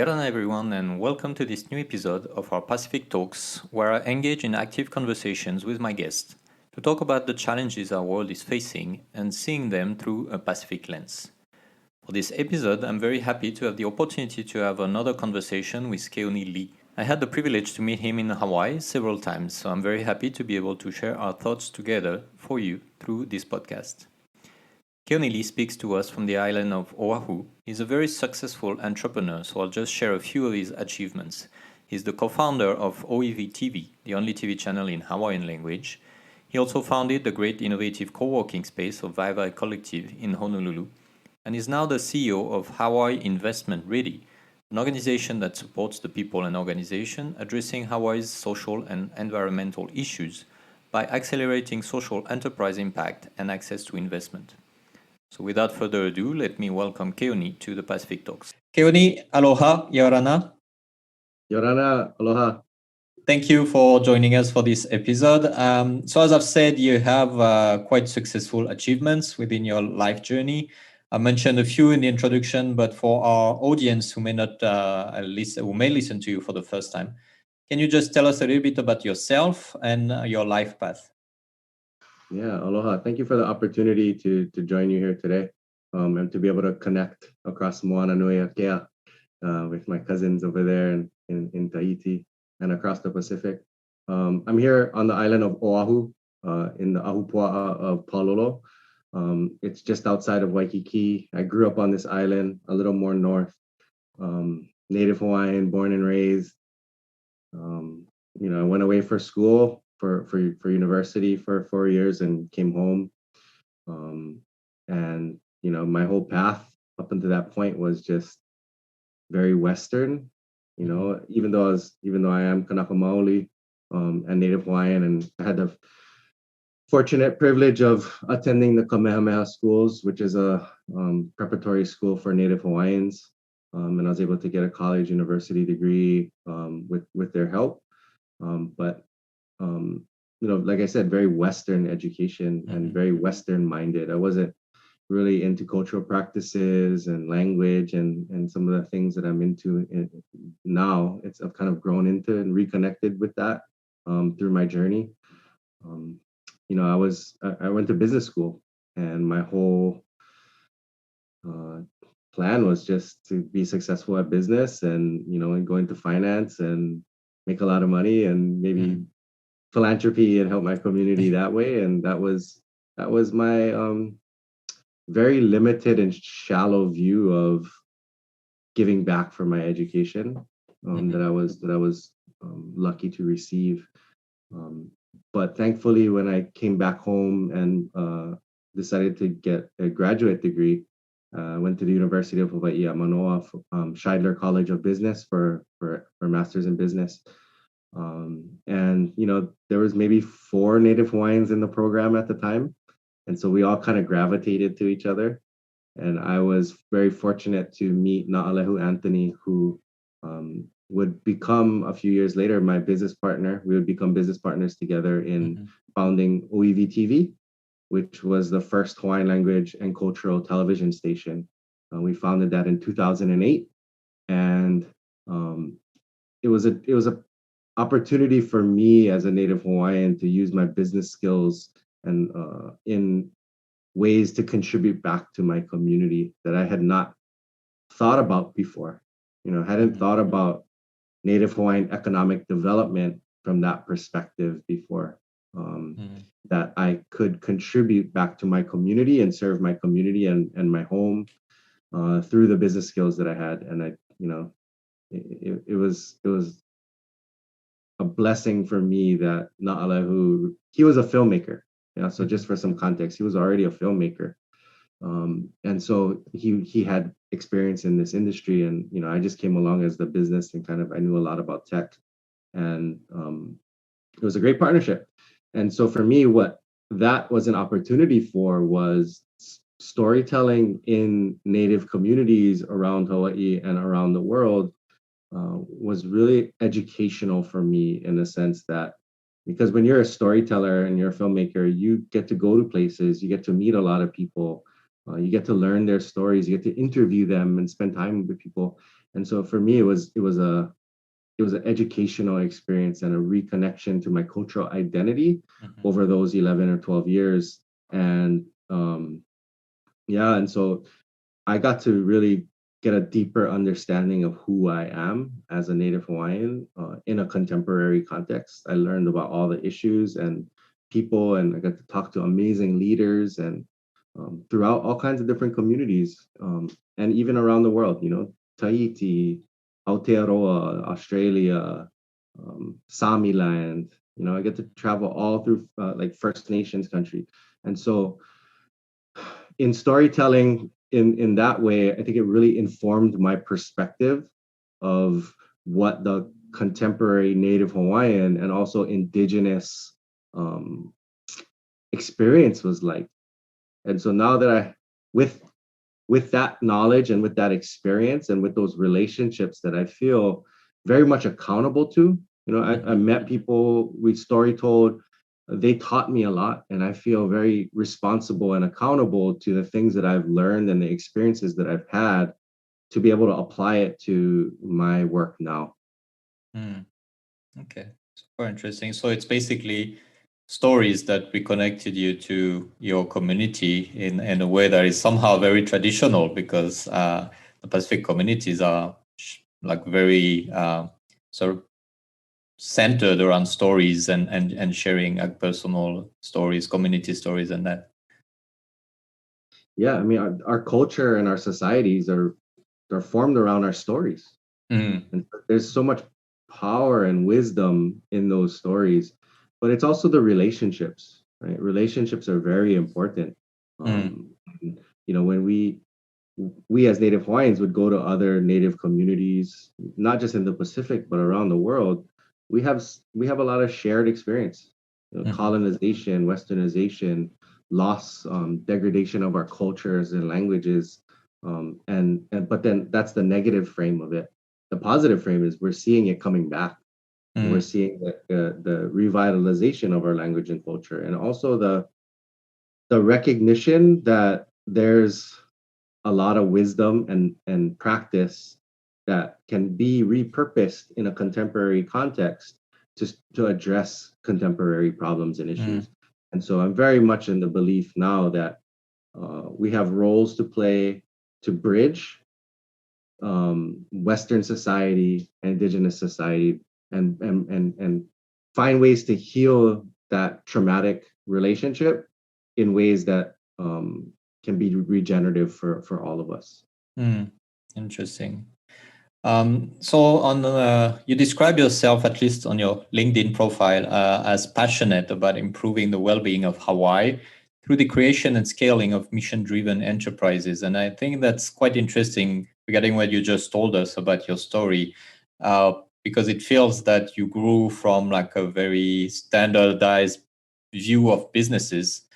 Ora Na everyone, and welcome to this new episode of our Pacific Talks, where I engage in active conversations with my guests to talk about the challenges our world is facing and seeing them through a Pacific lens. For this episode, I'm very happy to have the opportunity to have another conversation with Keoni Lee. I had the privilege to meet him in Hawaii several times, so I'm very happy to be able to share our thoughts together for you through this podcast. Keoni Lee speaks to us from the island of Oahu. He's a very successful entrepreneur, so I'll just share a few of his achievements. He's the co-founder of OEV TV, the only TV channel in Hawaiian language. He also founded the great innovative co-working space of Vaivai Collective in Honolulu, and is now the CEO of Hawaii Investment Ready, an organization that supports the people and organization addressing Hawaii's social and environmental issues by accelerating social enterprise impact and access to investment. So without further ado, let me welcome Keoni to the Pacific Talks. Keoni, aloha, Ora Na. Ora Na, aloha. Thank you for joining us for this episode. So as I've said, you have quite successful achievements within your life journey. I mentioned a few in the introduction, but for our audience who may not who may listen to you for the first time, can you just tell us a little bit about yourself and your life path? Yeah, aloha. Thank you for the opportunity to join you here today and to be able to connect across Moana Nui Akea with my cousins over there in Tahiti and across the Pacific. I'm here on the island of Oahu in the Ahupua'a of Palolo. It's just outside of Waikiki. I grew up on this island a little more north. Native Hawaiian, born and raised. I went away for school for university for 4 years and came home. And my whole path up until that point was just very Western. Even though I am Kanaka Maoli and Native Hawaiian, and I had the fortunate privilege of attending the Kamehameha schools, which is a preparatory school for Native Hawaiians. And I was able to get a college university degree with their help. But like I said, very Western education and very Western minded. I wasn't really into cultural practices and language and some of the things that I'm into now. I've kind of grown into and reconnected with that through my journey. I went to business school, and my whole plan was just to be successful at business and go into finance and make a lot of money and maybe philanthropy and help my community that way. And that was my very limited and shallow view of giving back for my education that I was lucky to receive. But thankfully, when I came back home and decided to get a graduate degree, I went to the University of Hawaii at Manoa, Scheidler College of Business for master's in business. And there was maybe 4 Native Hawaiians in the program at the time, and so we all kind of gravitated to each other. And I was very fortunate to meet Na'alehu Anthony, who would become a few years later my business partner. We would become business partners together in founding OEV TV, which was the first Hawaiian language and cultural television station. We founded that in 2008, and it was a opportunity for me as a Native Hawaiian to use my business skills and in ways to contribute back to my community that I had not thought about before. Hadn't thought about Native Hawaiian economic development from that perspective before. That I could contribute back to my community and serve my community and my home through the business skills that I had. And it was a blessing for me that Na'alehu, he was a filmmaker. So just for some context, he was already a filmmaker. And so he had experience in this industry, and I just came along as the business and I knew a lot about tech, and it was a great partnership. And so for me, what that was an opportunity for was storytelling in Native communities around Hawaii and around the world was really educational for me, in the sense that, because when you're a storyteller and you're a filmmaker, you get to go to places, you get to meet a lot of people, You get to learn their stories. You get to interview them and spend time with people. And so for me, it was an educational experience and a reconnection to my cultural identity Mhm. over those 11 or 12 years. And yeah, and so I got to really get a deeper understanding of who I am as a Native Hawaiian in a contemporary context. I learned about all the issues and people, and I got to talk to amazing leaders and throughout all kinds of different communities, and even around the world. You know, Tahiti, Aotearoa, Australia, Sami land. You know, I get to travel all through like First Nations country, and so in storytelling in that way, I think it really informed my perspective of what the contemporary Native Hawaiian and also indigenous um, experience was like. And so now that with with that knowledge and with that experience and with those relationships that I feel very much accountable to. You know, I Mhm. met people, we story told, they taught me a lot, and I feel very responsible and accountable to the things that I've learned and the experiences that I've had to be able to apply it to my work now. Mm. Okay, super interesting. So it's basically stories that reconnected you to your community in a way that is somehow very traditional because the Pacific communities are like very sort of centered around stories and sharing like personal stories, community stories, and that. Yeah, I mean, our culture and our societies are formed around our stories. Mm, And there's so much power and wisdom in those stories, but it's also the relationships, right? Relationships are very important. mm, You know, when we as Native Hawaiians would go to other Native communities, not just in the Pacific but around the world, we have a lot of shared experience. You know, mhm, colonization, westernization, loss, degradation of our cultures and languages, and but then that's the negative frame of it. The positive frame is we're seeing it coming back, and we're mm, seeing the revitalization of our language and culture, and also the recognition that there's a lot of wisdom and practice that can be repurposed in a contemporary context to address contemporary problems and mm, issues. And so I'm very much in the belief now that we have roles to play to bridge Western society and Indigenous society, and find ways to heal that traumatic relationship in ways that can be regenerative for all of us. mm. Interesting. So on you describe yourself, at least on your LinkedIn profile, as passionate about improving the well-being of Hawaii through the creation and scaling of mission-driven enterprises. And I think that's quite interesting regarding what you just told us about your story, because it feels that you grew from like a very standardized view of businesses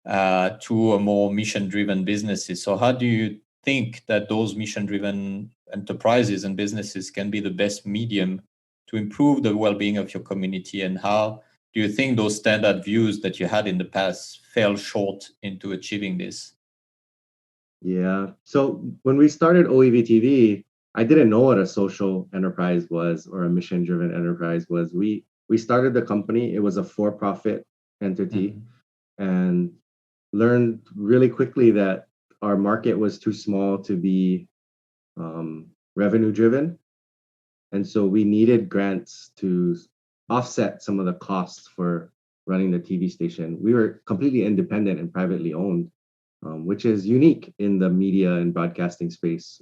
to a more mission-driven businesses. So how do you think that those mission-driven enterprises and businesses can be the best medium to improve the well-being of your community, and how do you think those standard views that you had in the past fell short into achieving this? Yeah. So when we started OEV I didn't know what a social enterprise was or a mission-driven enterprise was. We started the company. It was a for-profit entity, Mhm. and learned really quickly that our market was too small to be revenue driven. And so we needed grants to offset some of the costs for running the TV station. We were completely independent and privately owned, which is unique in the media and broadcasting space.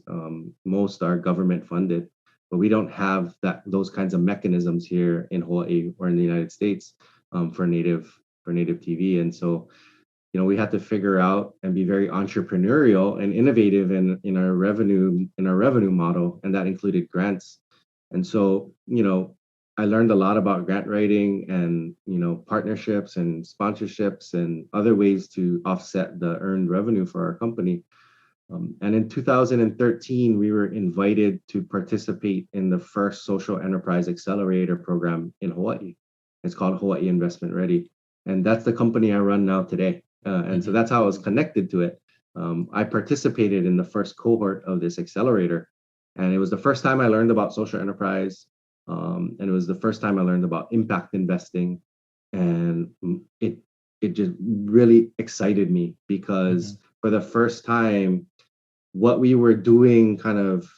Most are government funded, but we don't have those kinds of mechanisms here in Hawaii or in the United States for native TV. And so you know, we had to figure out and be very entrepreneurial and innovative in our revenue model, and that included grants. And so, you know, I learned a lot about grant writing and partnerships and sponsorships and other ways to offset the earned revenue for our company. And in 2013, we were invited to participate in the first social enterprise accelerator program in Hawaii. It's called Hawaii Investment Ready. And that's the company I run now today. And so Mhm. that's how I was connected to it. I participated in the first cohort of this accelerator, and it was the first time I learned about social enterprise, and it was the first time I learned about impact investing, and it just really excited me because for the first time, what we were doing kind of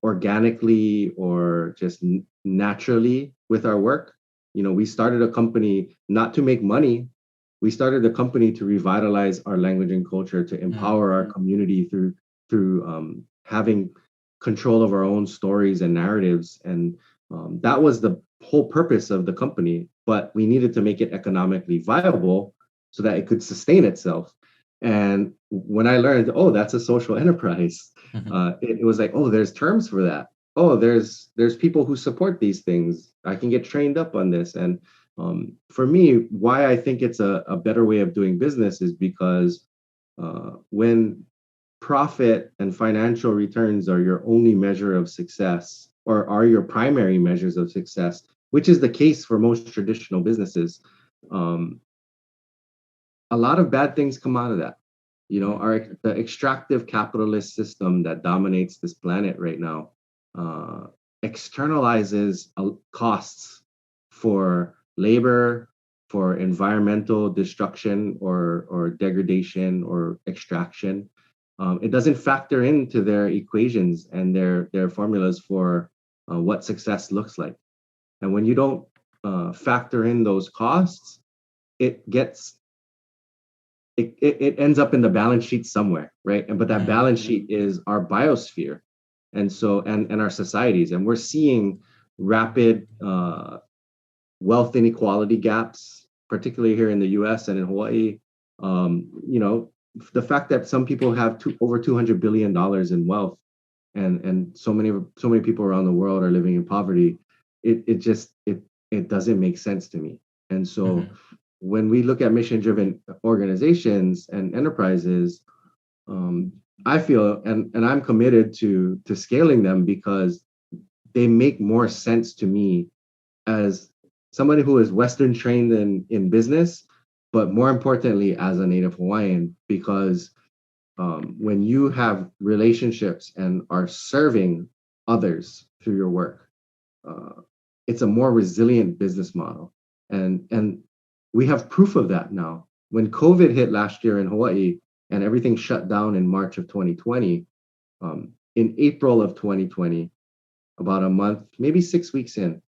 organically or just naturally with our work. We started a company not to make money. We started a company to revitalize our language and culture, to empower our community through having control of our own stories and narratives. And that was the whole purpose of the company. But we needed to make it economically viable so that it could sustain itself. And when I learned, oh, that's a social enterprise, it was like, oh, there's terms for that. Oh, there's people who support these things. I can get trained up on this. And for me, why I think it's a better way of doing business is because when profit and financial returns are your only measure of success, or are your primary measures of success, which is the case for most traditional businesses, um, a lot of bad things come out of that. The extractive capitalist system that dominates this planet right now externalizes costs for labor, for environmental destruction or degradation or extraction. It doesn't factor into their equations and their formulas for what success looks like. And when you don't factor in those costs, it gets it ends up in the balance sheet somewhere, right? But that balance sheet is our biosphere, and so and our societies, and we're seeing rapid wealth inequality gaps, particularly here in the U.S. and in Hawaii. The fact that some people have over $200 billion in wealth, and so many people around the world are living in poverty. It doesn't make sense to me, and so. When we look at mission-driven organizations and enterprises, I feel and I'm committed to scaling them because they make more sense to me as somebody who is Western trained in business, but more importantly as a Native Hawaiian, because when you have relationships and are serving others through your work, it's a more resilient business model, and we have proof of that now. When COVID hit last year in Hawaii and everything shut down in March of 2020, in April of 2020, about a month, maybe 6 weeks in,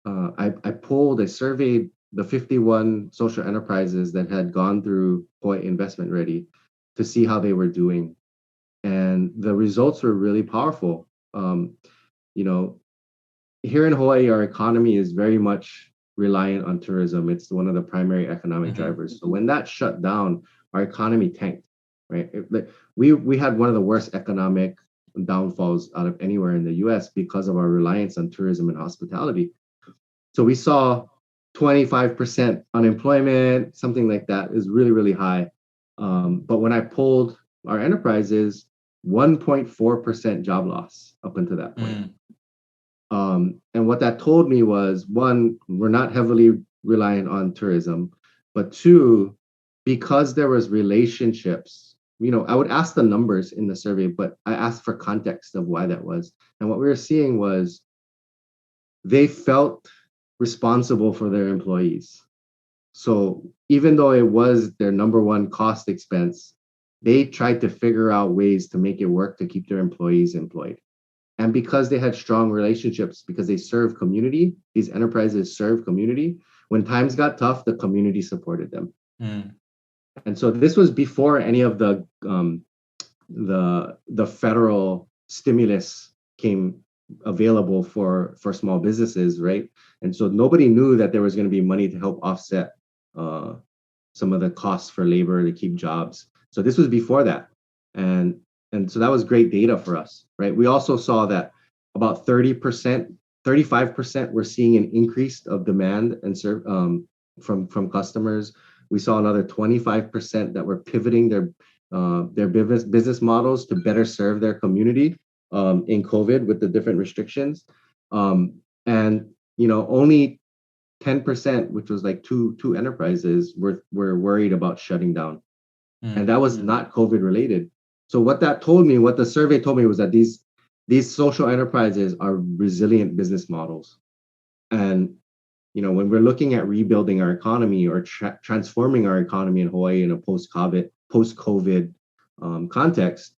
I surveyed the 51 social enterprises that had gone through Hawaii Investment Ready to see how they were doing. And the results were really powerful. Here in Hawaii, our economy is very much reliant on tourism. It's one of the primary economic drivers. So when that shut down, our economy tanked, right? We had one of the worst economic downfalls out of anywhere in the US because of our reliance on tourism and hospitality. So we saw 25% unemployment, something like that is really, really high. But when I polled our enterprises, 1.4% job loss up until that point. And what that told me was, one, we're not heavily reliant on tourism, but two, because there was relationships, I would ask the numbers in the survey, but I asked for context of why that was. And what we were seeing was they felt responsible for their employees. So even though it was their number one cost expense, they tried to figure out ways to make it work to keep their employees employed. And because they had strong relationships, because they serve community, these enterprises serve community. When times got tough, the community supported them. And so this was before any of the federal stimulus came available for small businesses, right? And so nobody knew that there was going to be money to help offset some of the costs for labor to keep jobs. So this was before that. And so that was great data for us, right? We also saw that about 30%, 35% we're seeing an increase of demand and from customers. We saw another 25% that were pivoting their business models to better serve their community in COVID with the different restrictions. And only 10%, which was like two enterprises, were worried about shutting down. And that was not COVID related. So what that told me, what the survey told me, was that these social enterprises are resilient business models. And when we're looking at rebuilding our economy or transforming our economy in Hawaii in a post-COVID context,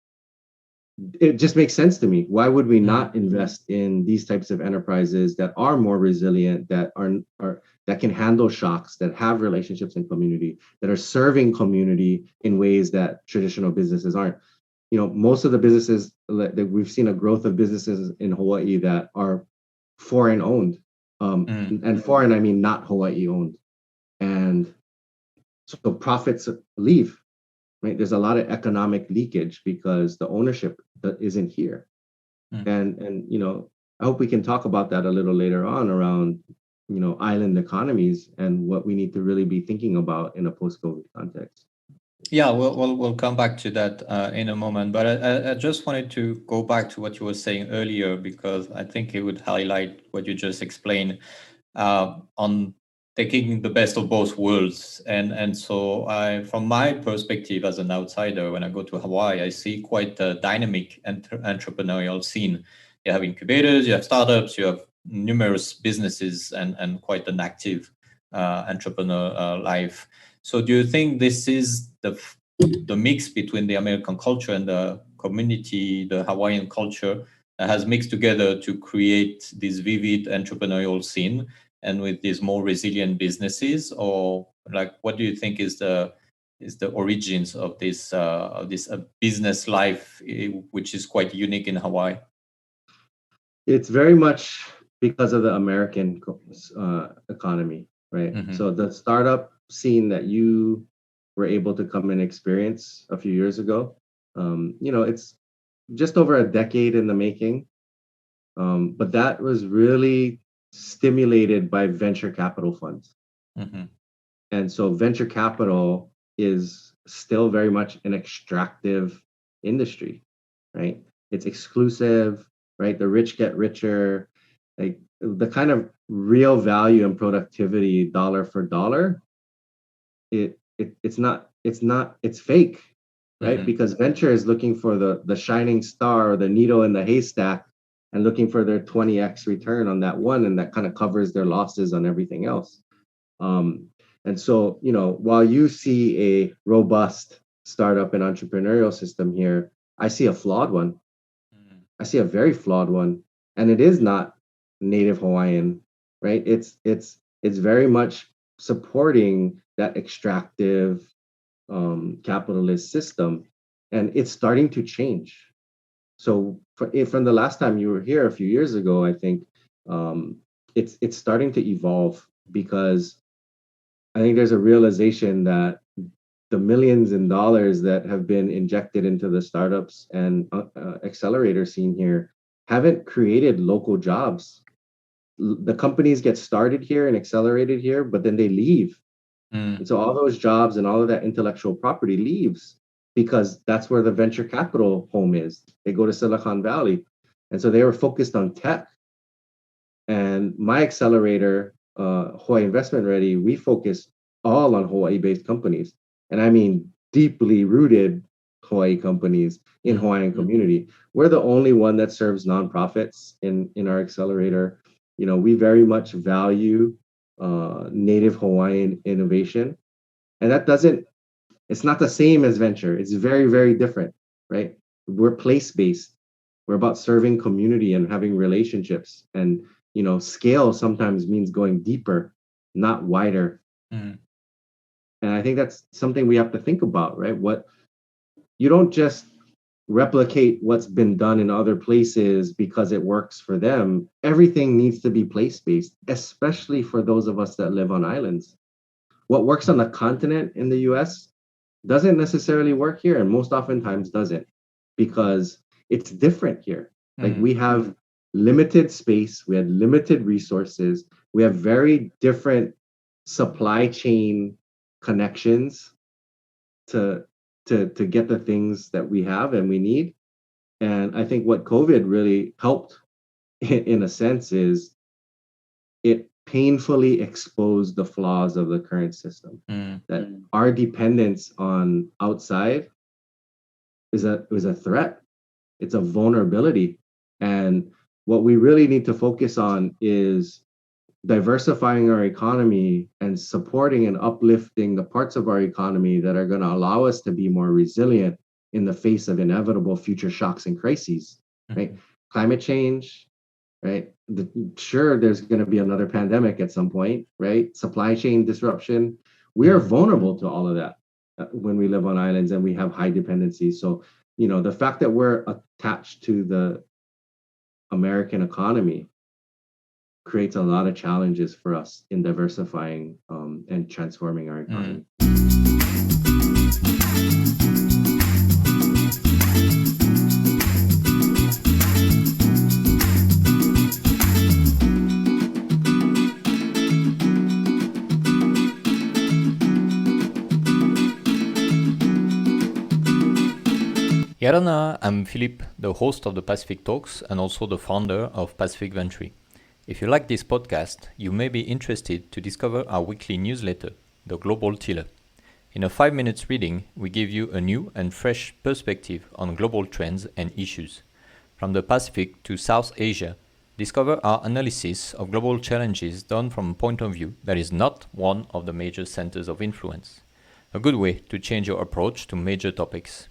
it just makes sense to me. Why would we not invest in these types of enterprises that are more resilient, that are that can handle shocks, that have relationships in community, that are serving community in ways that traditional businesses aren't? Most of the businesses that we've seen, a growth of businesses in Hawaii that are foreign owned, and foreign, I mean not Hawaii owned, and so profits leave. Right, there's a lot of economic leakage because the ownership that isn't here. And I hope we can talk about that a little later on around island economies and what we need to really be thinking about in a post-COVID context. Yeah, we'll come back to that in a moment. But I just wanted to go back to what you were saying earlier, because I think it would highlight what you just explained on taking the best of both worlds. And so from my perspective as an outsider, when I go to Hawaii, I see quite a dynamic entrepreneurial scene. You have incubators, you have startups, you have numerous businesses, and quite an active entrepreneur life. So do you think this is the mix between the American culture and the community, the Hawaiian culture, that has mixed together to create this vivid entrepreneurial scene, and with these more resilient businesses? Or like, what do you think is the origins of this business life, which is quite unique in Hawaii? It's very much because of the American economy, right? So the startup scene that you were able to come and experience a few years ago, it's just over a decade in the making, but that was really stimulated by venture capital funds. And so venture capital is still very much an extractive industry, right? It's exclusive, right? The rich get richer. Like the kind of real value and productivity dollar for dollar, it's fake, right? Because venture is looking for the shining star or the needle in the haystack and looking for their 20x return on that one, and that kind of covers their losses on everything else. And so, while you see a robust startup and entrepreneurial system here, I see a flawed one. I see a very flawed one, and it is not native Hawaiian, right? It's very much supporting that extractive capitalist system, and it's starting to change. So, from the last time you were here a few years ago, I think it's starting to evolve, because I think there's a realization that the millions in dollars that have been injected into the startups and accelerator scene here haven't created local jobs. The companies get started here and accelerated here, but then they leave. And so all those jobs and all of that intellectual property leaves, because that's where the venture capital home is. They go to Silicon Valley. And so they were focused on tech. And my accelerator, Hawaii Investment Ready, we focus all on Hawaii-based companies. And I mean deeply rooted Hawaii companies in Hawaiian community. We're the only one that serves nonprofits in our accelerator. We very much value native Hawaiian innovation. And it's not the same as venture. It's very, very different, right? We're place-based. We're about serving community and having relationships. And scale sometimes means going deeper, not wider. And I think that's something we have to think about, right? You don't just replicate what's been done in other places because it works for them. Everything needs to be place-based, especially for those of us that live on islands. What works on the continent in the US doesn't necessarily work here, and most oftentimes doesn't, because it's different here. Like we have limited space, we have limited resources, we have very different supply chain connections to get the things that we have and we need. And I think what COVID really helped in a sense is it painfully exposed the flaws of the current system. That our dependence on outside is a threat. It's a vulnerability. And what we really need to focus on is diversifying our economy and supporting and uplifting the parts of our economy that are going to allow us to be more resilient in the face of inevitable future shocks and crises, right? Climate change, right? Sure, there's going to be another pandemic at some point, right? Supply chain disruption. We are vulnerable to all of that when we live on islands and we have high dependencies. So, the fact that we're attached to the American economy creates a lot of challenges for us in diversifying and transforming our economy. Ora Na, I'm Philippe, the host of the Pacific Talks and also the founder of Pacific Venture. If you like this podcast, you may be interested to discover our weekly newsletter, The Global Tiller. In a 5 minutes reading, we give you a new and fresh perspective on global trends and issues. From the Pacific to South Asia, discover our analysis of global challenges done from a point of view that is not one of the major centers of influence. A good way to change your approach to major topics.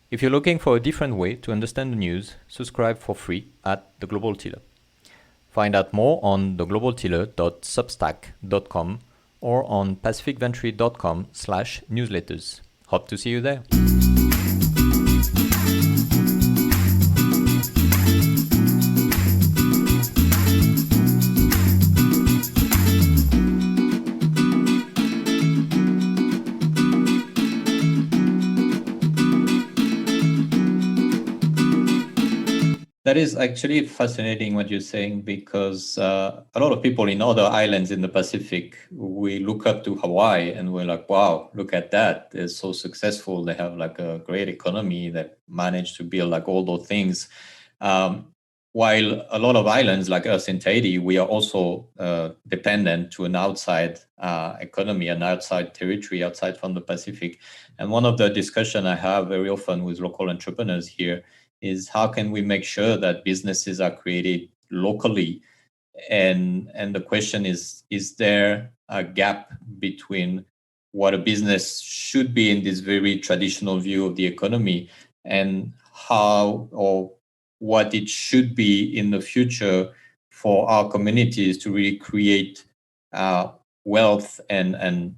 If you're looking for a different way to understand the news, subscribe for free at The Global Tiller. Find out more on theglobaltiller.substack.com or on pacificventure.com/newsletters. Hope to see you there. That is actually fascinating what you're saying, because a lot of people in other islands in the Pacific, we look up to Hawaii and we're like, wow, look at that. They're so successful. They have like a great economy that managed to build like all those things. While a lot of islands like us in Tahiti, we are also dependent to an outside economy, an outside territory, outside from the Pacific. And one of the discussion I have very often with local entrepreneurs here is how can we make sure that businesses are created locally? And the question is there a gap between what a business should be in this very traditional view of the economy and how or what it should be in the future for our communities to really create wealth and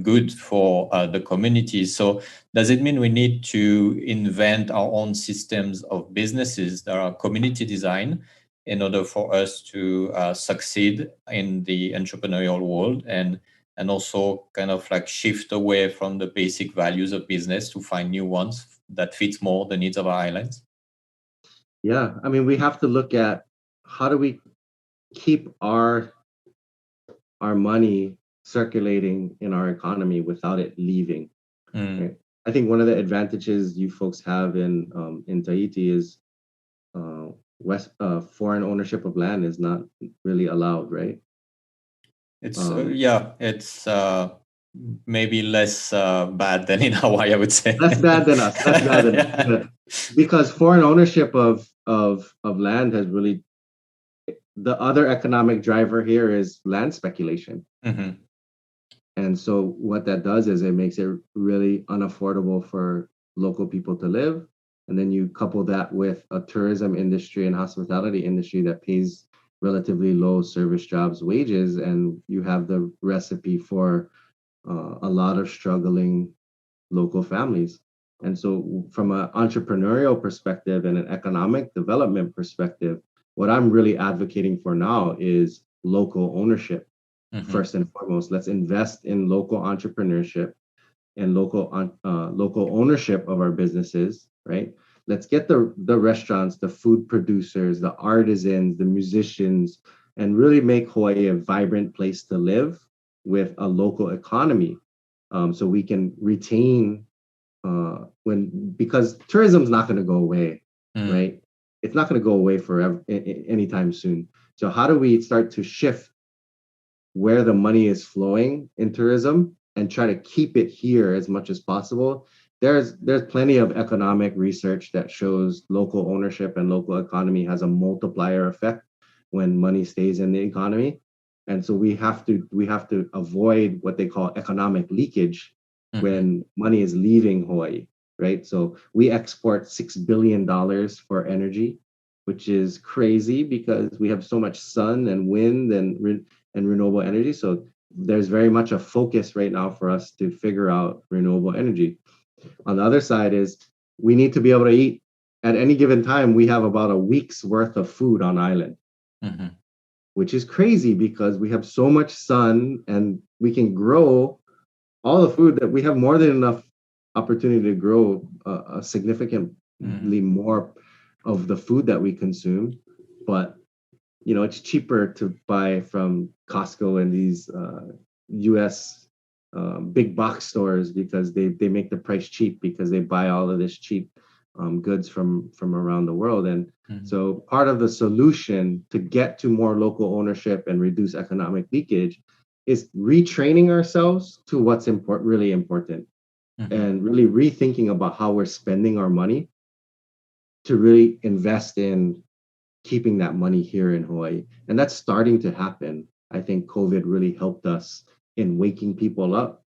good for the community. So does it mean we need to invent our own systems of businesses that are community design in order for us to succeed in the entrepreneurial world and also kind of like shift away from the basic values of business to find new ones that fits more the needs of our islands? Yeah, I mean, we have to look at how do we keep our money circulating in our economy without it leaving. Right? I think one of the advantages you folks have in Tahiti is foreign ownership of land is not really allowed, right? It's it's maybe less bad than in Hawaii, I would say. Less bad than us. Less bad than us. Because foreign ownership of land has really, the other economic driver here is land speculation. And so what that does is it makes it really unaffordable for local people to live. And then you couple that with a tourism industry and hospitality industry that pays relatively low service jobs wages, and you have the recipe for a lot of struggling local families. And so from an entrepreneurial perspective and an economic development perspective, what I'm really advocating for now is local ownership. First and foremost, let's invest in local entrepreneurship and local ownership of our businesses, right? Let's get the restaurants, the food producers, the artisans, the musicians, and really make Hawaii a vibrant place to live with a local economy, so we can retain because tourism's not going to go away, right? It's not going to go away forever anytime soon. So how do we start to shift where the money is flowing in tourism and try to keep it here as much as possible. There's plenty of economic research that shows local ownership and local economy has a multiplier effect when money stays in the economy. And so we have to avoid what they call economic leakage Mhm. when money is leaving Hawaii, right? So we export $6 billion for energy, which is crazy because we have so much sun and wind and renewable energy. So there's very much a focus right now for us to figure out renewable energy. On the other side is we need to be able to eat. At any given time, we have about a week's worth of food on island, Mhm. which is crazy because we have so much sun and we can grow all the food that we have more than enough opportunity to grow a significantly Mhm. more of the food that we consume. But it's cheaper to buy from Costco and these U.S. Big box stores because they make the price cheap because they buy all of this cheap goods from around the world. And Mhm. so part of the solution to get to more local ownership and reduce economic leakage is retraining ourselves to what's really important Mhm. and really rethinking about how we're spending our money to really invest in keeping that money here in Hawaii. And that's starting to happen. I think COVID really helped us in waking people up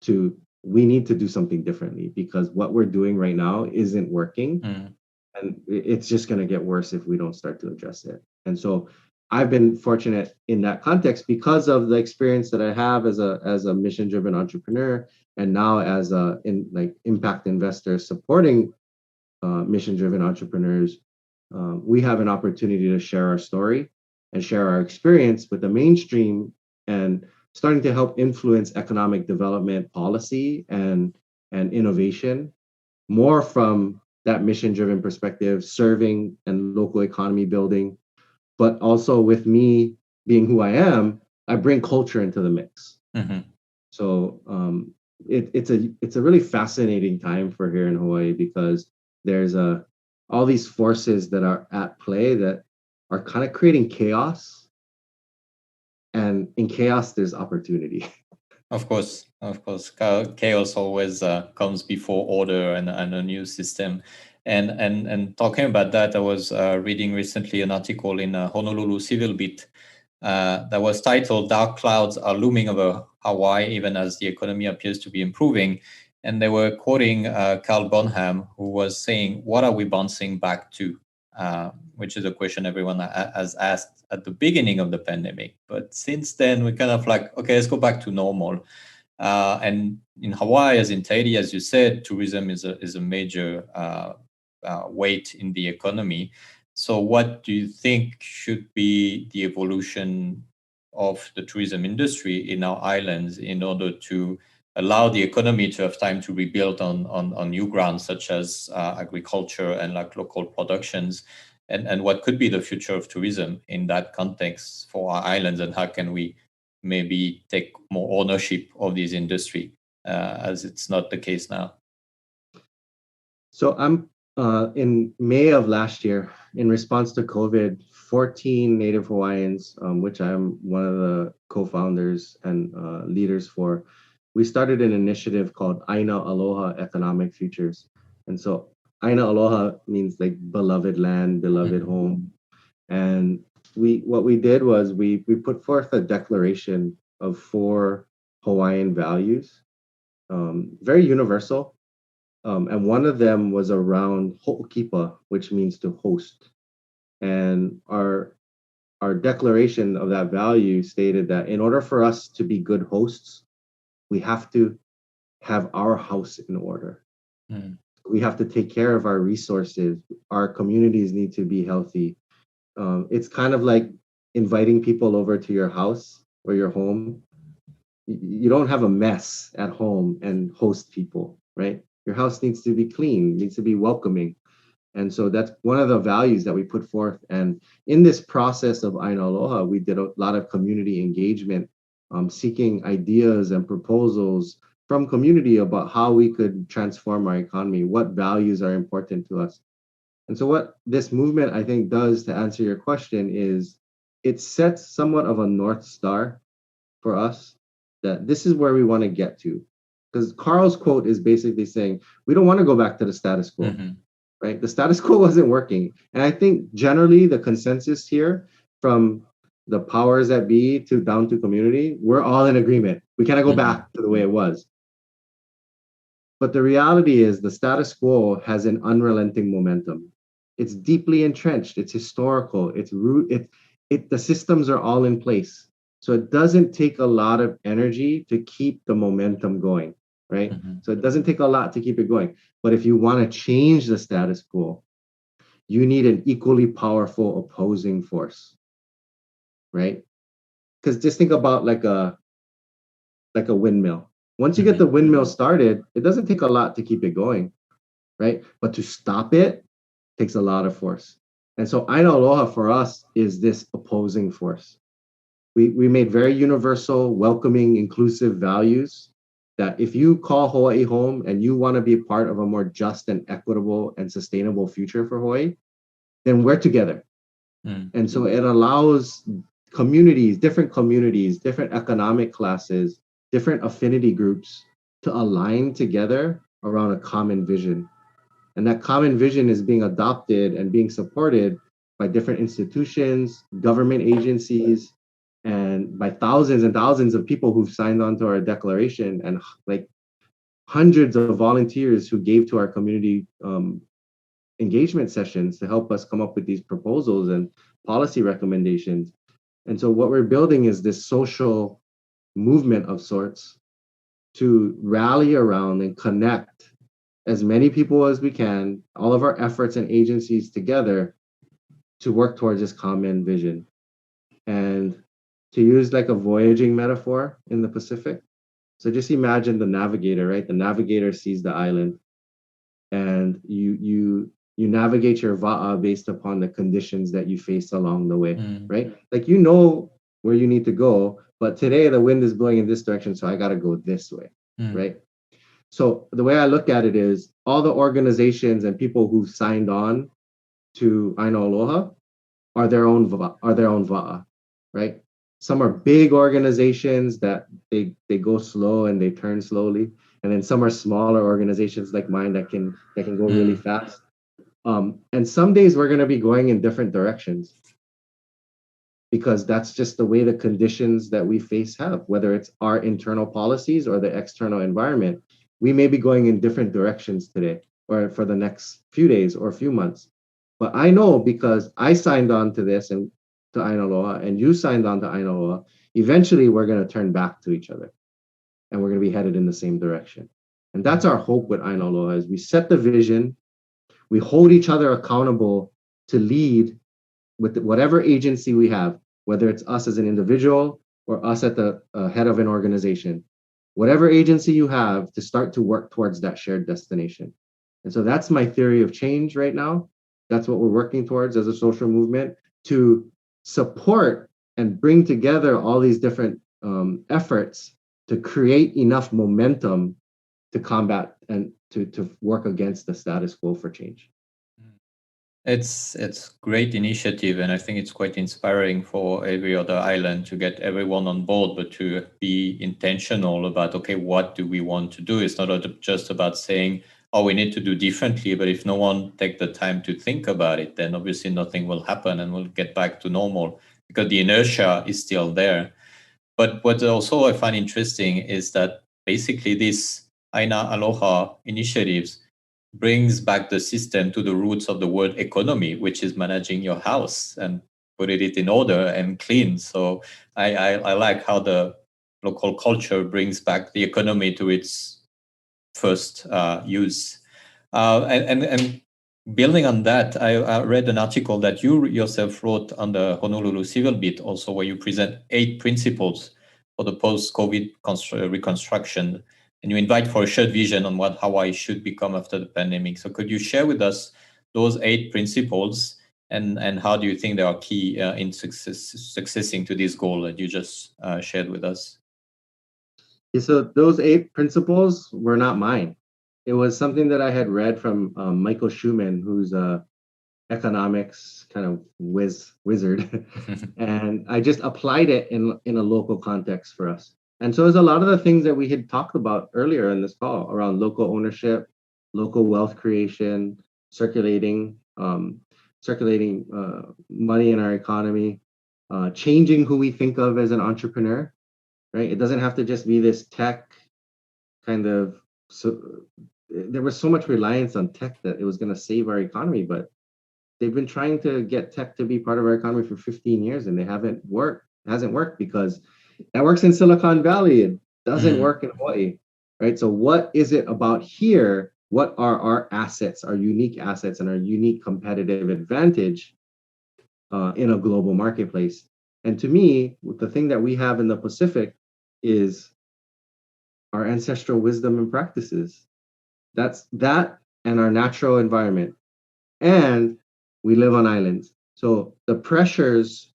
to we need to do something differently because what we're doing right now isn't working Mhm. and it's just going to get worse if we don't start to address it. And so I've been fortunate in that context because of the experience that I have as a mission driven entrepreneur and now as a impact investor supporting mission driven entrepreneurs. We have an opportunity to share our story and share our experience with the mainstream and starting to help influence economic development policy and innovation more from that mission driven perspective, serving and local economy building, but also with me being who I am, I bring culture into the mix. Mhm. So it's a really fascinating time for here in Hawaii because there's all these forces that are at play that are kind of creating chaos, and in chaos there's opportunity. Of course, of course. Chaos always comes before order and a new system. And talking about that, I was reading recently an article in Honolulu Civil Beat that was titled "Dark Clouds Are Looming Over Hawaii, Even as the Economy Appears to Be Improving." And they were quoting Carl Bonham, who was saying, "What are we bouncing back to?" Which is a question everyone has asked at the beginning of the pandemic. But since then, we kind of like, okay, let's go back to normal. And in Hawaii, as in Tahiti, as you said, tourism is a major weight in the economy. So, what do you think should be the evolution of the tourism industry in our islands in order to allow the economy to have time to rebuild on new grounds such as agriculture and like local productions? And what could be the future of tourism in that context for our islands, and how can we maybe take more ownership of this industry as it's not the case now? So I'm in May of last year, in response to COVID, 14 Native Hawaiians, which I'm one of the co-founders and leaders for, we started an initiative called Aina Aloha Economic Futures. And so Aina Aloha means like beloved land, beloved Mhm. home. And what we did was we put forth a declaration of 4 Hawaiian values, very universal, and one of them was around ho'okipa, which means to host. And our declaration of that value stated that in order for us to be good hosts, we have to have our house in order. Mm. We have to take care of our resources. Our communities need to be healthy. It's kind of like inviting people over to your house or your home. You don't have a mess at home and host people, right? Your house needs to be clean, needs to be welcoming. And so that's one of the values that we put forth. And in this process of Aina Aloha, we did a lot of community engagement, seeking ideas and proposals from community about how we could transform our economy, what values are important to us. And so what this movement I think does to answer your question is it sets somewhat of a North Star for us that this is where we want to get to. Because Carl's quote is basically saying, we don't want to go back to the status quo, right? The status quo wasn't working. And I think generally the consensus here from the powers that be to down to community, we're all in agreement. We cannot go back to the way it was. But the reality is the status quo has an unrelenting momentum. It's deeply entrenched, it's historical, the systems are all in place. So it doesn't take a lot of energy to keep the momentum going, right? So it doesn't take a lot to keep it going. But if you want to change the status quo, you need an equally powerful opposing force, right? Because just think about like a windmill. Once you get the windmill started, it doesn't take a lot to keep it going, right? But to stop it takes a lot of force. And so Aina Aloha for us is this opposing force. We made very universal, welcoming, inclusive values that if you call Hawaii home and you want to be part of a more just and equitable and sustainable future for Hawaii, then we're together. And so it allows communities, different economic classes, different affinity groups to align together around a common vision. And that common vision is being adopted and being supported by different institutions, government agencies, and by thousands and thousands of people who've signed on to our declaration, and like hundreds of volunteers who gave to our community engagement sessions to help us come up with these proposals and policy recommendations. And so what we're building is this social movement of sorts to rally around and connect as many people as we can, all of our efforts and agencies together to work towards this common vision. And to use like a voyaging metaphor in the Pacific. So just imagine the navigator, right? The navigator sees the island and you navigate your va'a based upon the conditions that you face along the way, right? Like you know where you need to go, but today the wind is blowing in this direction, so I got to go this way, right? So the way I look at it is all the organizations and people who've signed on to Aina Aloha are their own va'a, right? Some are big organizations that they go slow and they turn slowly, and then some are smaller organizations like mine that can go really fast. And some days we're going to be going in different directions because that's just the way the conditions that we face have, whether it's our internal policies or the external environment. We may be going in different directions today or for the next few days or few months. But I know because I signed on to this and to Aina Aloha and you signed on to Aina Aloha, eventually we're going to turn back to each other and we're going to be headed in the same direction. And that's our hope with Aina Aloha is we set the vision, we hold each other accountable to lead with whatever agency we have, whether it's us as an individual or us at the head of an organization, whatever agency you have to start to work towards that shared destination. And so that's my theory of change right now. That's what we're working towards as a social movement to support and bring together all these different efforts to create enough momentum to combat and to work against the status quo for change. It's great initiative, and I think it's quite inspiring for every other island to get everyone on board, but to be intentional about, okay, what do we want to do? It's not just about saying, oh, we need to do differently, but if no one take the time to think about it, then obviously nothing will happen and we'll get back to normal because the inertia is still there. But what also I find interesting is that basically these Aina Aloha initiatives brings back the system to the roots of the word economy, which is managing your house and putting it in order and clean. So I like how the local culture brings back the economy to its first use. And building on that, I read an article that you yourself wrote on the Honolulu Civil Beat also, where you present 8 principles for the post-COVID reconstruction, and you invite for a shared vision on what Hawaii should become after the pandemic. So could you share with us those 8 principles and how do you think they are key in successing to this goal that you just shared with us? So those 8 principles were not mine. It was something that I had read from Michael Schumann, who's an economics kind of wizard, and I just applied it in a local context for us. And so there's a lot of the things that we had talked about earlier in this call around local ownership, local wealth creation, circulating money in our economy, changing who we think of as an entrepreneur. Right? It doesn't have to just be this tech kind of. So there was so much reliance on tech that it was going to save our economy, but they've been trying to get tech to be part of our economy for 15 years and they haven't worked. It hasn't worked because that works in Silicon Valley. It doesn't work in Hawaii, right? So what is it about here? What are our assets, our unique assets and our unique competitive advantage in a global marketplace? And to me, the thing that we have in the Pacific is our ancestral wisdom and practices. That's that and our natural environment. And we live on islands. So the pressures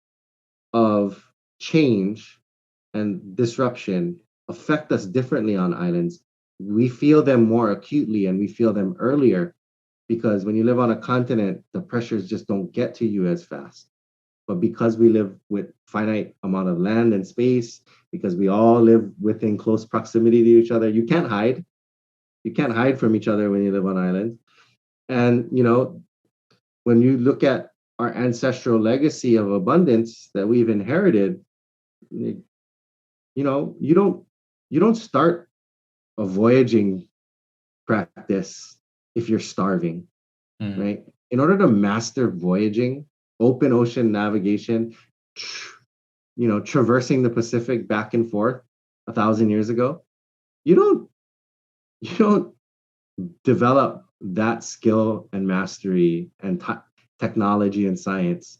of change and disruption affect us differently on islands. We feel them more acutely and we feel them earlier because when you live on a continent, the pressures just don't get to you as fast. But because we live with finite amount of land and space, because we all live within close proximity to each other, you can't hide. You can't hide from each other when you live on islands. And when you look at our ancestral legacy of abundance that we've inherited, you don't start a voyaging practice if you're starving, right? In order to master voyaging, open ocean navigation, traversing the Pacific back and forth 1,000 years ago, you don't develop that skill and mastery and technology and science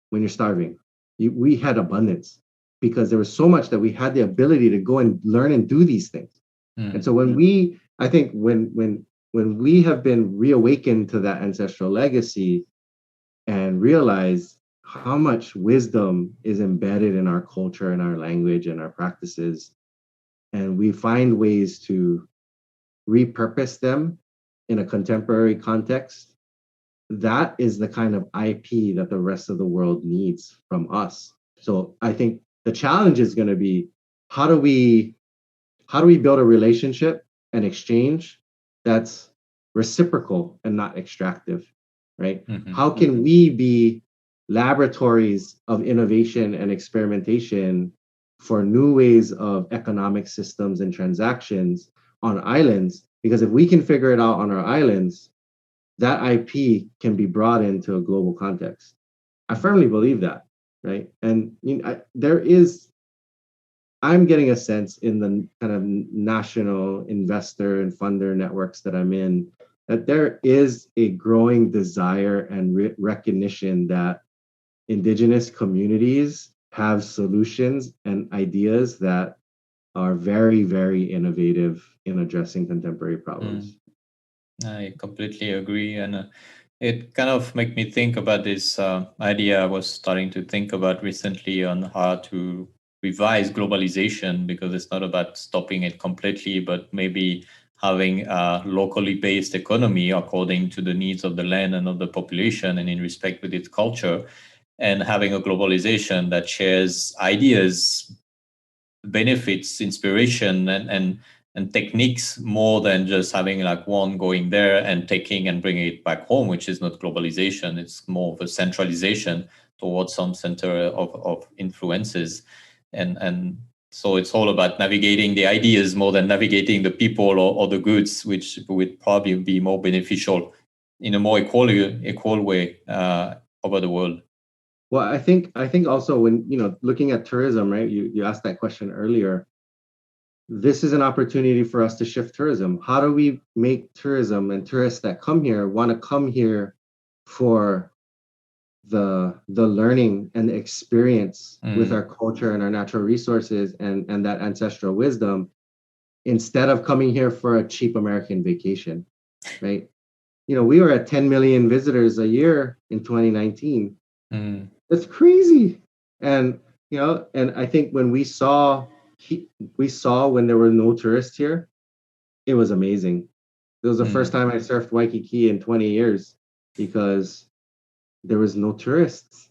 when you're starving. We had abundance because there was so much that we had the ability to go and learn and do these things. And so when we have been reawakened to that ancestral legacy and realize how much wisdom is embedded in our culture and our language and our practices, and we find ways to repurpose them in a contemporary context, that is the kind of IP that the rest of the world needs from us. So I think the challenge is going to be how do we build a relationship and exchange that's reciprocal and not extractive, right? How can we be laboratories of innovation and experimentation for new ways of economic systems and transactions on islands? Because if we can figure it out on our islands, that IP can be brought into a global context. I firmly believe that, right? And I'm getting a sense in the kind of national investor and funder networks that I'm in that there is a growing desire and recognition that indigenous communities have solutions and ideas that are very, very innovative in addressing contemporary problems. I completely agree. And it kind of made me think about this idea I was starting to think about recently on how to revise globalization, because it's not about stopping it completely, but maybe having a locally based economy according to the needs of the land and of the population and in respect with its culture, and having a globalization that shares ideas, benefits, inspiration, and techniques more than just having like one going there and taking and bringing it back home, which is not globalization. It's more of a centralization towards some center of influences. And so it's all about navigating the ideas more than navigating the people or the goods, which would probably be more beneficial in a more equal way over the world. Well, I think also when looking at tourism, right? You asked that question earlier. This is an opportunity for us to shift tourism. How do we make tourism and tourists that come here want to come here for the learning and the experience with our culture and our natural resources and that ancestral wisdom, instead of coming here for a cheap American vacation, right? We were at 10 million visitors a year in 2019. That's crazy. And and I think when we saw when there were no tourists here, it was amazing. It was the first time I surfed Waikiki in 20 years because there was no tourists.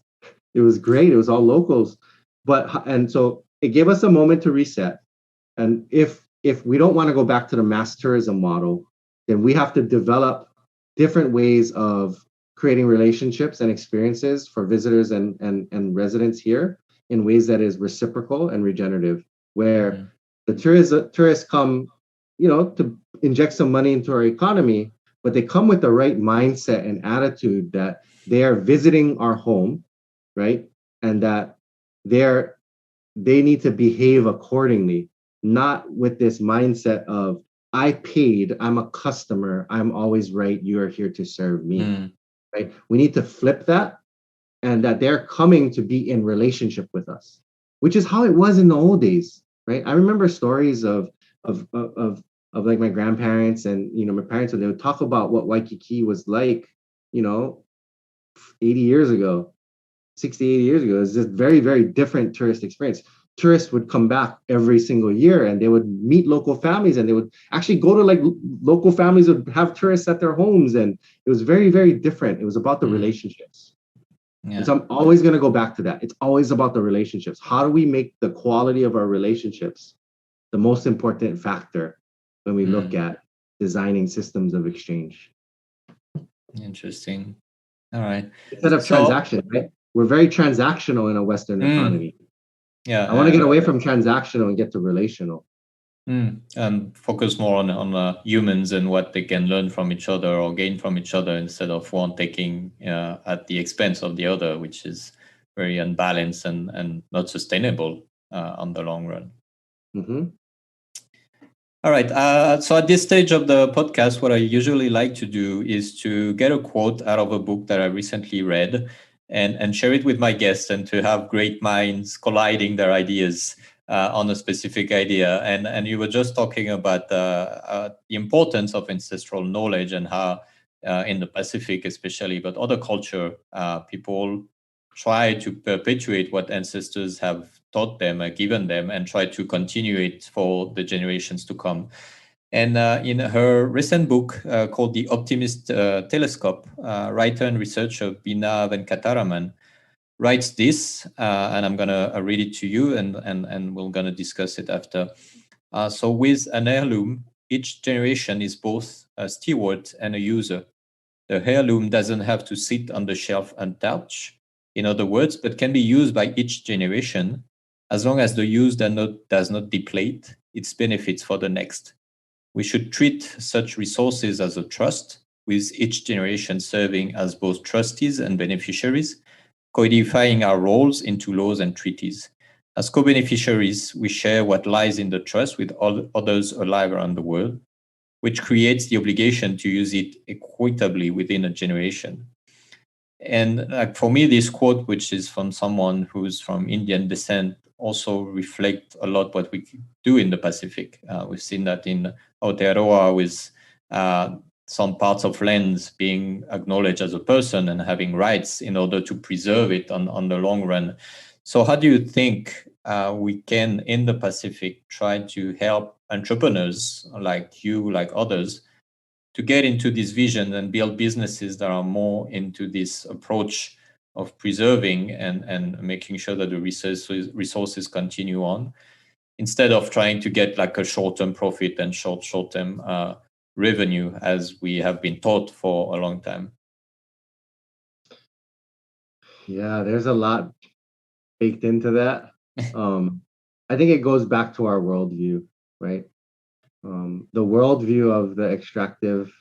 It was great. It was all locals. And so it gave us a moment to reset. And if we don't want to go back to the mass tourism model, then we have to develop different ways of creating relationships and experiences for visitors and residents here in ways that is reciprocal and regenerative, where Mm. the tourists come, to inject some money into our economy, but they come with the right mindset and attitude that they are visiting our home, right? And that they're they need to behave accordingly, not with this mindset of I paid, I'm a customer, I'm always right, you are here to serve me, Mm. right? We need to flip that, and that they're coming to be in relationship with us, which is how it was in the old days, right? I remember stories of like my grandparents and my parents when they would talk about what Waikiki was like, you know, 80 years ago, 60, 80 years ago. It's just very, very different tourist experience. Tourists would come back every single year and they would meet local families, and they would actually go to like local families would have tourists at their homes. And it was very, very different. It was about the Mm. relationships. And Yeah. so I'm always going to go back to that. It's always about the relationships. How do we make the quality of our relationships the most important factor when we look Mm. at designing systems of exchange? Interesting. All right. Instead of So, transaction, right? We're very transactional in a Western mm, economy. I want to yeah, get away from transactional and get to relational. and focus more on humans and what they can learn from each other or gain from each other instead of one taking at the expense of the other, which is very unbalanced and not sustainable on the long run. Mm-hmm. All right. So at this stage of the podcast, what I usually like to do is to get a quote out of a book that I recently read and share it with my guests, and to have great minds colliding their ideas on a specific idea. And you were just talking about the importance of ancestral knowledge, and how in the Pacific especially, but other culture, people try to perpetuate what ancestors have taught them, given them, and try to continue it for the generations to come. And in her recent book called The Optimist Telescope, writer and researcher Bina Venkataraman writes this, and I'm going to read it to you, and we're going to discuss it after. So, with an heirloom, each generation is both a steward and a user. The heirloom doesn't have to sit on the shelf untouched, in other words, but can be used by each generation as long as the use does not deplete its benefits for the next. We should treat such resources as a trust, with each generation serving as both trustees and beneficiaries, codifying our roles into laws and treaties. As co beneficiaries, we share what lies in the trust with all others alive around the world, which creates the obligation to use it equitably within a generation. And like for me, this quote, which is from someone who's from Indian descent, also reflect a lot what we do in the Pacific. We've seen that in Aotearoa with some parts of lands being acknowledged as a person and having rights in order to preserve it on the long run. So how do you think we can, in the Pacific, try to help entrepreneurs like you, like others, to get into this vision and build businesses that are more into this approach of preserving and making sure that the resources continue on, instead of trying to get like a short-term profit and short-term revenue, as we have been taught for a long time? Yeah, there's a lot baked into that. Um, I think it goes back to our worldview, right? The worldview of the extractive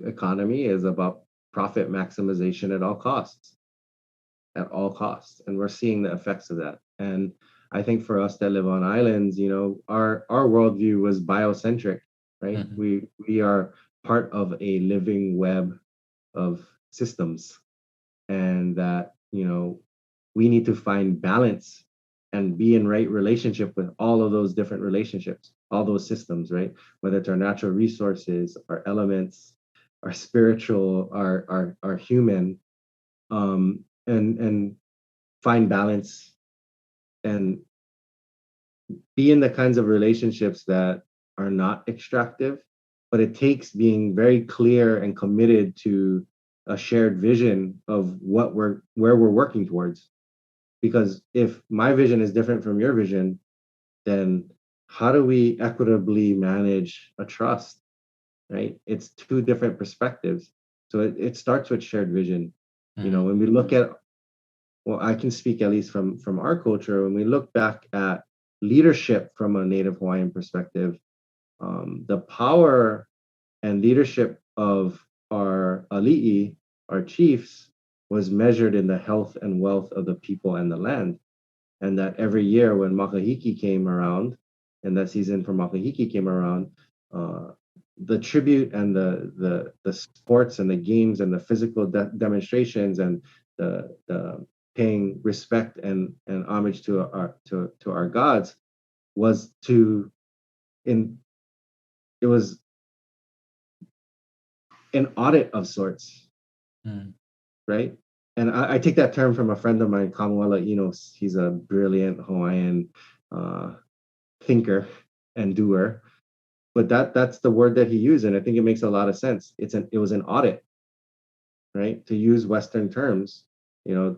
economy is about profit maximization at all costs, and we're seeing the effects of that. And I think for us that live on islands, our worldview was biocentric, right? Mhm. We are part of a living web of systems, and that we need to find balance and be in right relationship with all of those different relationships, all those systems, right? Whether it's our natural resources, our elements, our spiritual, our human, and find balance and be in the kinds of relationships that are not extractive. But it takes being very clear and committed to a shared vision of where we're working towards. Because if my vision is different from your vision, then how do we equitably manage a trust, right? It's two different perspectives. So it starts with shared vision. You know, when we look at, well, I can speak at least from our culture, when we look back at leadership from a Native Hawaiian perspective, the power and leadership of our ali'i, our chiefs, was measured in the health and wealth of the people and the land. And that every year when Makahiki came around, and that season for Makahiki came around, uh, the tribute and the sports and the games and the physical demonstrations and the paying respect and homage to our gods was to in it was an audit of sorts, right? And I take that term from a friend of mine, Kamuela. You know, he's a brilliant Hawaiian thinker and doer. But that's the word that he used, and I think it makes a lot of sense. It was an audit, right? To use Western terms, you know,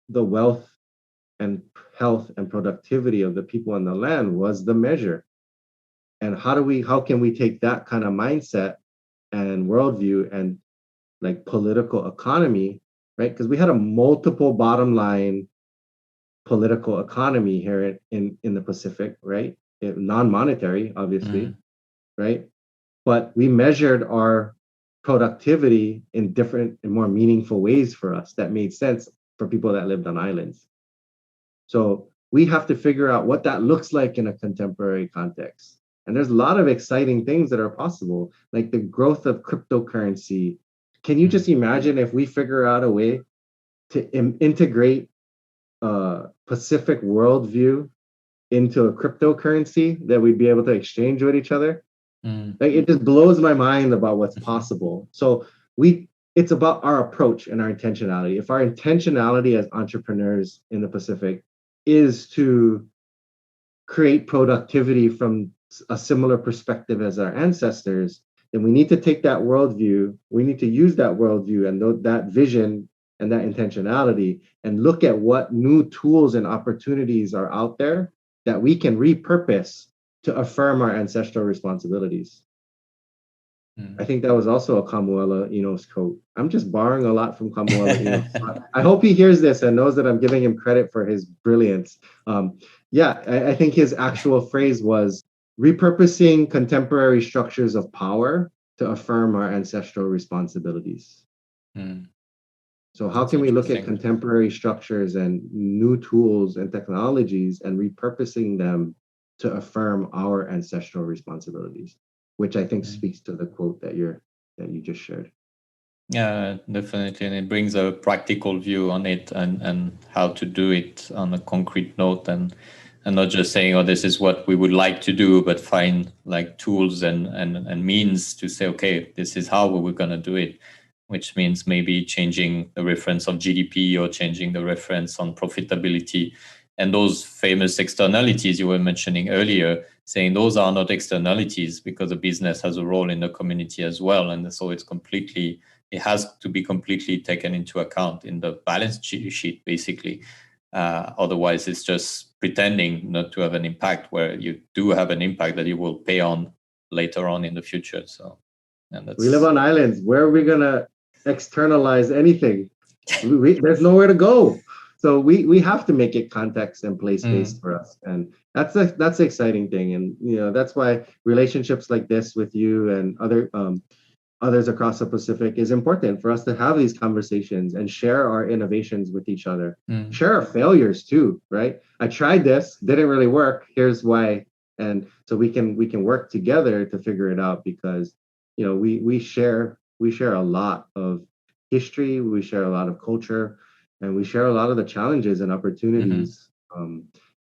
the wealth and health and productivity of the people in the land was the measure. And how can we take that kind of mindset and worldview and like political economy, right? Because we had a multiple bottom line political economy here in the Pacific, right? Non-monetary, obviously, right? But we measured our productivity in different and more meaningful ways for us that made sense for people that lived on islands. So we have to figure out what that looks like in a contemporary context. And there's a lot of exciting things that are possible, like the growth of cryptocurrency. Can you just imagine if we figure out a way to integrate Pacific worldview into a cryptocurrency that we'd be able to exchange with each other? Like, it just blows my mind about what's possible. So it's about our approach and our intentionality. If our intentionality as entrepreneurs in the Pacific is to create productivity from a similar perspective as our ancestors, then we need to take that worldview, we need to use that worldview and that vision and that intentionality and look at what new tools and opportunities are out there that we can repurpose to affirm our ancestral responsibilities. I think that was also a Kamuela Enos quote. I'm just borrowing a lot from Kamuela Enos. I hope he hears this and knows that I'm giving him credit for his brilliance. I think his actual phrase was repurposing contemporary structures of power to affirm our ancestral responsibilities. So how can we look at contemporary structures and new tools and technologies and repurposing them to affirm our ancestral responsibilities? Which I think speaks to the quote that you just shared. Yeah, definitely. And it brings a practical view on it and how to do it on a concrete note and not just saying, oh, this is what we would like to do, but find like tools and means to say, okay, this is how we were going to do it, which means maybe changing the reference of GDP or changing the reference on profitability. And those famous externalities you were mentioning earlier, saying those are not externalities because the business has a role in the community as well. And so it has to be completely taken into account in the balance sheet, basically. Otherwise, it's just pretending not to have an impact where you do have an impact that you will pay on later on in the future. So, we live on islands. Where are we going to externalize anything? There's nowhere to go. So we have to make it context and place-based for us. And that's the exciting thing. And, that's why relationships like this with you and others across the Pacific is important for us to have these conversations and share our innovations with each other. Share our failures too, right? I tried this, didn't really work. Here's why. And so we can work together to figure it out because, we share a lot of history, we share a lot of culture, and we share a lot of the challenges and opportunities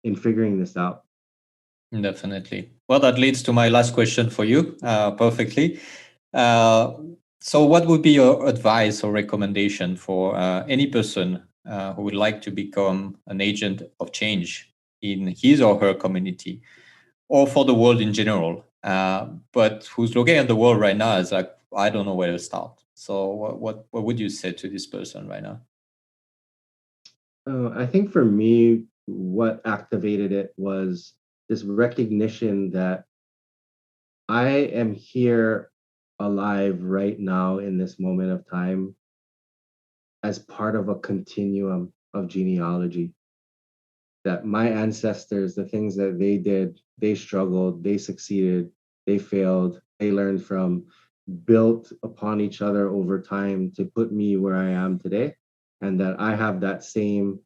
in figuring this out. Definitely. Well, that leads to my last question for you perfectly. So what would be your advice or recommendation for any person who would like to become an agent of change in his or her community or for the world in general, but who's looking at the world right now is like, I don't know where to start. So what would you say to this person right now? I think for me, what activated it was this recognition that I am here alive right now in this moment of time as part of a continuum of genealogy. That my ancestors, the things that they did, they struggled, they succeeded, they failed, they learned from, built upon each other over time to put me where I am today. And that I have that same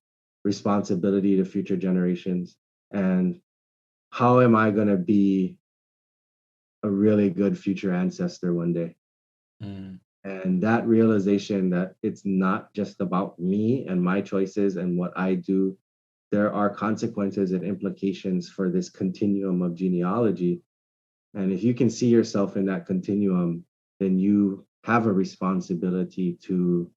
responsibility to future generations. And how am I going to be a really good future ancestor one day? Mm. And that realization that it's not just about me and my choices and what I do, there are consequences and implications for this continuum of genealogy. And if you can see yourself in that continuum, then you have a responsibility to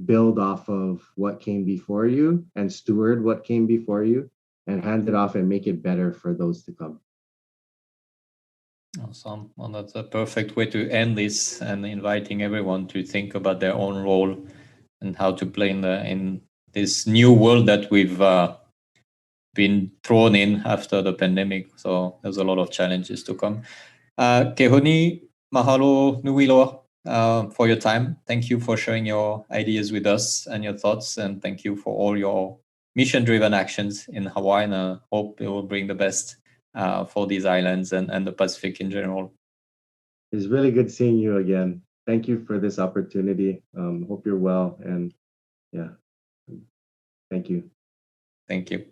build off of what came before you and steward what came before you and hand it off and make it better for those to come. Awesome. Well, that's a perfect way to end this, and inviting everyone to think about their own role and how to play in this new world that we've been thrown in after the pandemic. So there's a lot of challenges to come. Keoni, mahalo nui loa for your time. Thank you for sharing your ideas with us and your thoughts, and thank you for all your mission-driven actions in Hawaii. And I hope it will bring the best for these islands and the Pacific in general. It's really good seeing you again. Thank you for this opportunity. Hope you're well. And yeah, thank you. Thank you.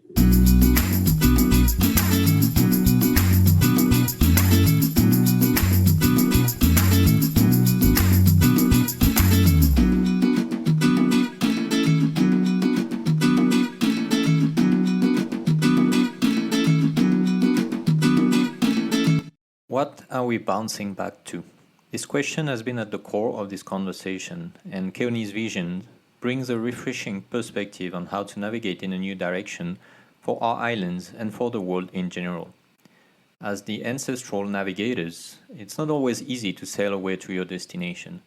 What are we bouncing back to? This question has been at the core of this conversation, and Keoni's vision brings a refreshing perspective on how to navigate in a new direction for our islands and for the world in general. As the ancestral navigators, it's not always easy to sail away to your destination.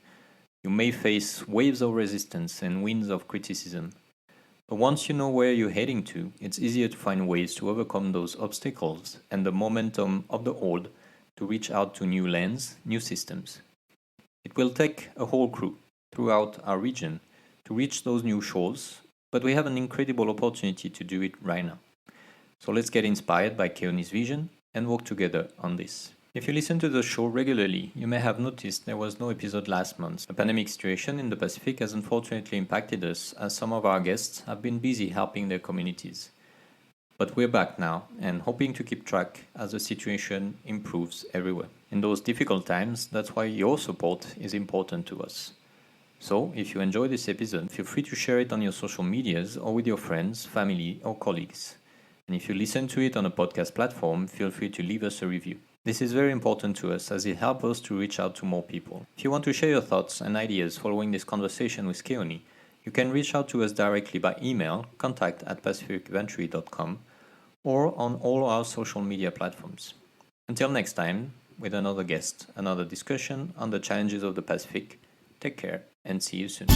You may face waves of resistance and winds of criticism. But once you know where you're heading to, it's easier to find ways to overcome those obstacles and the momentum of the old to reach out to new lands, new systems. It will take a whole crew throughout our region to reach those new shores, but we have an incredible opportunity to do it right now. So let's get inspired by Keoni's vision and work together on this. If you listen to the show regularly, you may have noticed there was no episode last month. The pandemic situation in the Pacific has unfortunately impacted us, as some of our guests have been busy helping their communities. But we're back now and hoping to keep track as the situation improves everywhere. In those difficult times, that's why your support is important to us. So, if you enjoy this episode, feel free to share it on your social medias or with your friends, family, or colleagues. And if you listen to it on a podcast platform, feel free to leave us a review. This is very important to us as it helps us to reach out to more people. If you want to share your thoughts and ideas following this conversation with Keoni, you can reach out to us directly by email, contact@pacificventure.com, or on all our social media platforms. Until next time, with another guest, another discussion on the challenges of the Pacific, take care and see you soon.